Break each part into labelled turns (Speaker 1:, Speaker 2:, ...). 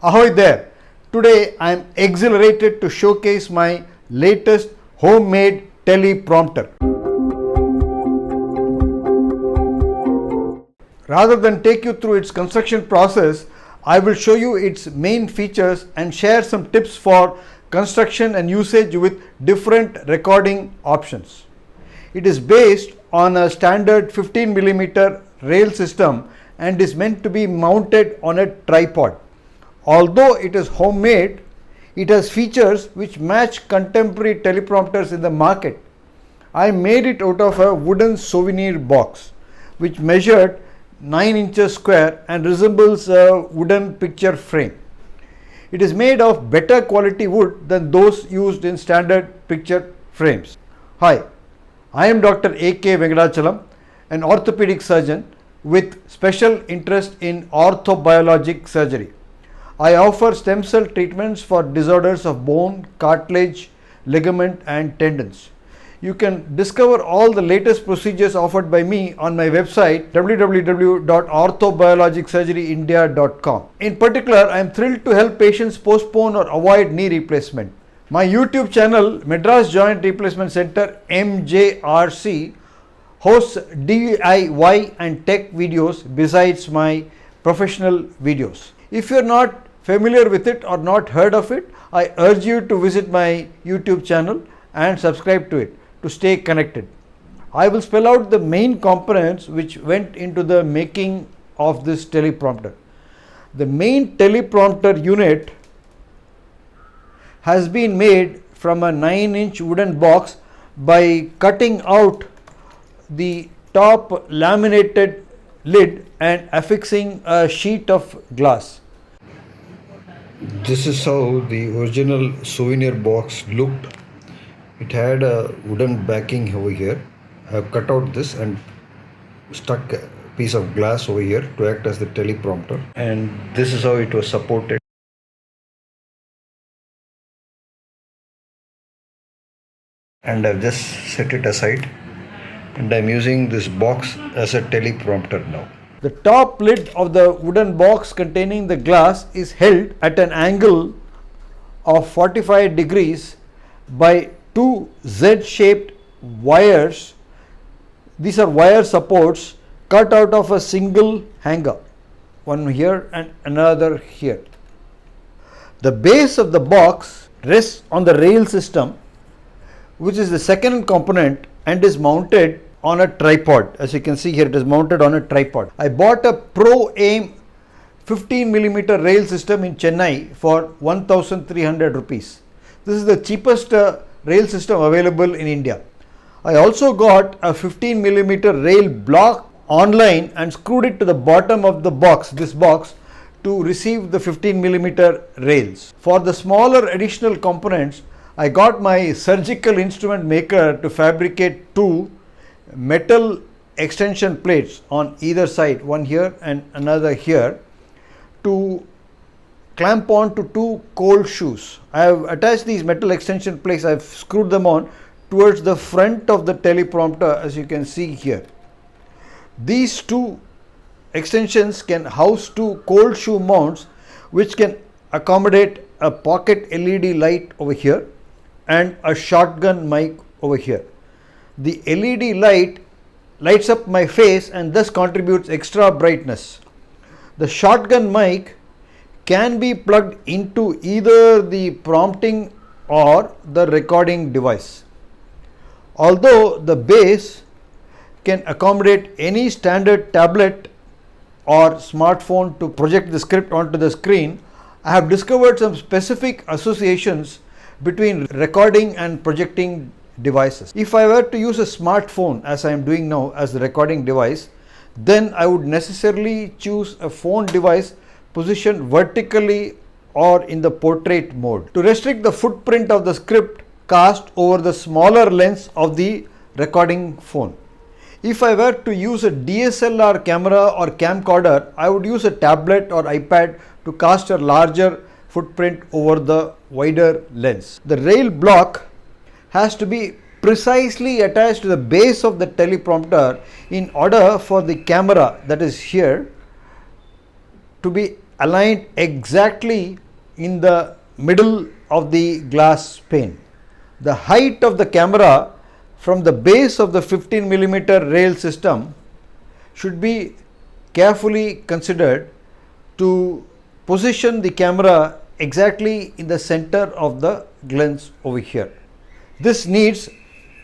Speaker 1: Ahoy there! Today I am exhilarated to showcase my latest homemade teleprompter. Rather than take you through its construction process, I will show you its main features and share some tips for construction and usage with different recording options. It is based on a standard 15mm rail system and is meant to be mounted on a tripod. Although it is homemade, it has features which match contemporary teleprompters in the market. I made it out of a wooden souvenir box which measured 9 inches square and resembles a wooden picture frame. It is made of better quality wood than those used in standard picture frames. Hi, I am Dr.A.K. Venkatachalam, an orthopedic surgeon with special interest in orthobiologic surgery. I offer stem cell treatments for disorders of bone, cartilage, ligament and tendons. You can discover all the latest procedures offered by me on my website www.orthobiologicsurgeryindia.com. In particular, I am thrilled to help patients postpone or avoid knee replacement. My YouTube channel, Madras Joint Replacement Center MJRC, hosts DIY and tech videos besides my professional videos. If you are not familiar with it or not heard of it, I urge you to visit my YouTube channel and subscribe to it to stay connected. I will spell out the main components which went into the making of this teleprompter. The main teleprompter unit has been made from a 9-inch wooden box by cutting out the top laminated lid and affixing a sheet of glass. This is how the original souvenir box looked. It had a wooden backing over here. I have cut out this and stuck a piece of glass over here to act as the teleprompter, and this is how it was supported. And I've just set it aside and I'm using this box as a teleprompter now. The top lid of the wooden box containing the glass is held at an angle of 45 degrees by two Z-shaped wires. These are wire supports cut out of a single hanger, one here and another here. The base of the box rests on the rail system, which is the second component and is mounted on a tripod. As you can see here, it is mounted on a tripod. I bought a Pro Aim 15mm rail system in Chennai for 1,300 rupees. This is the cheapest rail system available in India. I also got a 15mm rail block online and screwed it to the bottom of the box, this box, to receive the 15mm rails. For the smaller additional components, I got my surgical instrument maker to fabricate two metal extension plates on either side, one here and another here, to clamp on to two cold shoes. I have attached these metal extension plates, I have screwed them on towards the front of the teleprompter, as you can see here. These two extensions can house two cold shoe mounts which can accommodate a pocket LED light over here and a shotgun mic over here. The LED light lights up my face and thus contributes extra brightness. The shotgun mic can be plugged into either the prompting or the recording device. Although the base can accommodate any standard tablet or smartphone to project the script onto the screen, I have discovered some specific associations between recording and projecting devices. If I were to use a smartphone, as I am doing now, as the recording device, then I would necessarily choose a phone device positioned vertically or in the portrait mode to restrict the footprint of the script cast over the smaller lens of the recording phone. If I were to use a DSLR camera or camcorder, I would use a tablet or iPad to cast a larger footprint over the wider lens. The rail block has to be precisely attached to the base of the teleprompter in order for the camera, that is here, to be aligned exactly in the middle of the glass pane. The height of the camera from the base of the 15mm rail system should be carefully considered to position the camera exactly in the center of the lens over here. This needs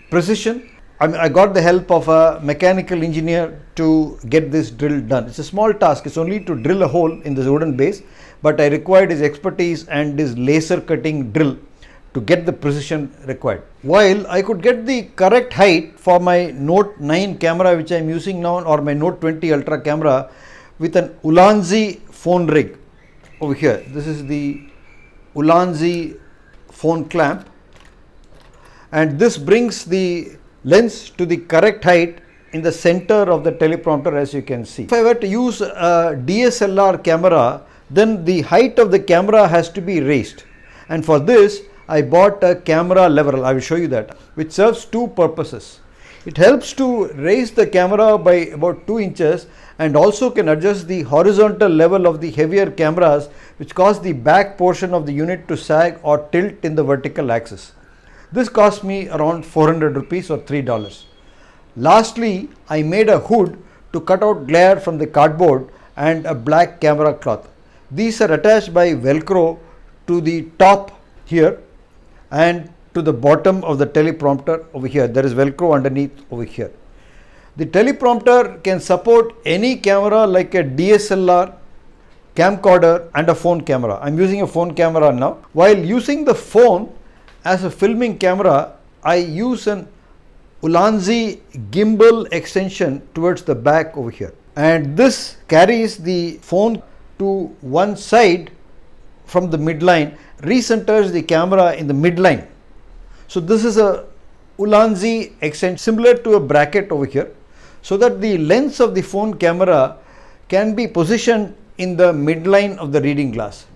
Speaker 1: precision. I got the help of a mechanical engineer to get this drill done. It's a small task. It's only to drill a hole in the wooden base, but I required his expertise and his laser cutting drill to get the precision required. While I could get the correct height for my Note 9 camera which I am using now, or my Note 20 Ultra camera, with an Ulanzi phone rig over here. This is the Ulanzi phone clamp, and this brings the lens to the correct height in the center of the teleprompter, as you can see. If I were to use a DSLR camera, then the height of the camera has to be raised, and for this I bought a camera lever. I will show you that, which serves two purposes. It helps to raise the camera by about 2 inches and also can adjust the horizontal level of the heavier cameras, which cause the back portion of the unit to sag or tilt in the vertical axis. This cost me around 400 rupees or $3. Lastly, I made a hood to cut out glare from the cardboard and a black camera cloth. These are attached by Velcro to the top here and to the bottom of the teleprompter over here. There is Velcro underneath over here. The teleprompter can support any camera like a DSLR, camcorder and a phone camera. I am using a phone camera now. While using the phone as a filming camera, I use an Ulanzi gimbal extension towards the back over here, and this carries the phone to one side from the midline, recenters the camera in the midline. So this is a Ulanzi extension similar to a bracket over here, so that the lens of the phone camera can be positioned in the midline of the reading glass.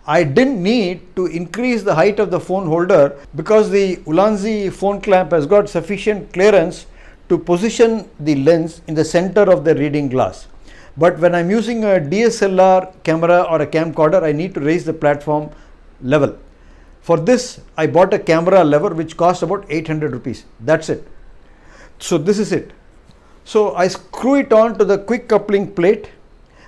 Speaker 1: I didn't need to increase the height of the phone holder because the Ulanzi phone clamp has got sufficient clearance to position the lens in the center of the reading glass. But when I'm using a DSLR camera or a camcorder, I need to raise the platform level. For this, I bought a camera lever which cost about 800 rupees. That's it. So this is it. So I screw it on to the quick coupling plate,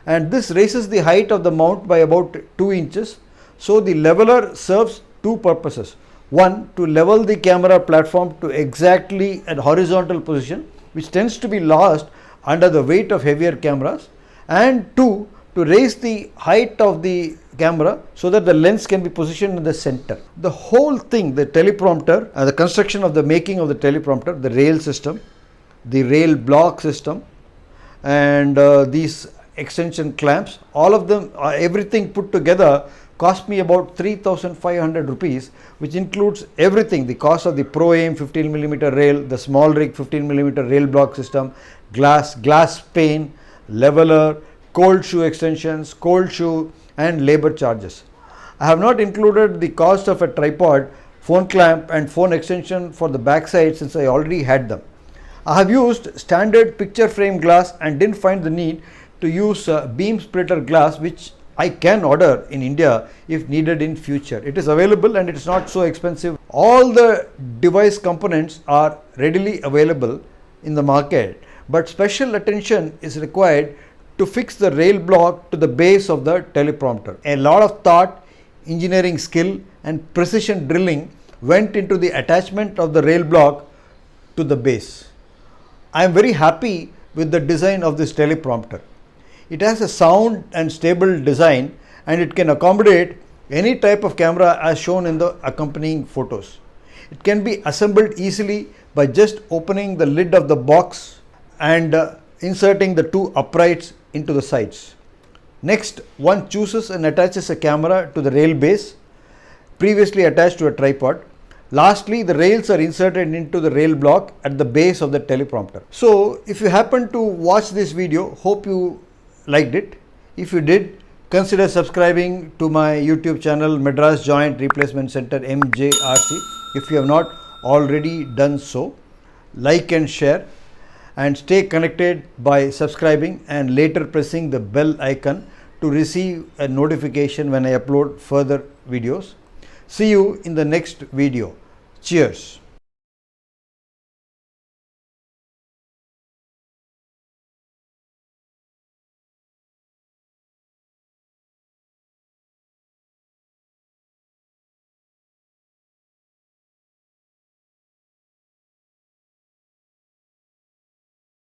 Speaker 1: and this raises the height of the mount by about 2 inches. So the leveler serves two purposes. One, to level the camera platform to exactly a horizontal position, which tends to be lost under the weight of heavier cameras, and two, to raise the height of the camera so that the lens can be positioned in the center. The whole thing, the teleprompter, the construction of the making of the teleprompter, the rail system, the rail block system, and these extension clamps, all of them, everything put together cost me about 3,500 rupees, which includes everything: the cost of the Pro Aim 15mm rail, the small rig 15mm rail block system, glass pane, leveler, cold shoe extensions, cold shoe and labor charges. I have not included the cost of a tripod, phone clamp and phone extension for the backside, since I already had them. I have used standard picture frame glass and didn't find the need to use beam splitter glass, which I can order in India if needed in future. It is available and it is not so expensive. All the device components are readily available in the market, but special attention is required to fix the rail block to the base of the teleprompter. A lot of thought, engineering skill and precision drilling went into the attachment of the rail block to the base. I am very happy with the design of this teleprompter. It has a sound and stable design, and it can accommodate any type of camera as shown in the accompanying photos. It can be assembled easily by just opening the lid of the box and inserting the two uprights into the sides. Next, one chooses and attaches a camera to the rail base previously attached to a tripod. Lastly, the rails are inserted into the rail block at the base of the teleprompter. So, if you happen to watch this video, hope you liked it. If you did, consider subscribing to my YouTube channel Madras Joint Replacement Center MJRC if you have not already done so. Like and share, and stay connected by subscribing and later pressing the bell icon to receive a notification when I upload further videos. See you in the next video. Cheers.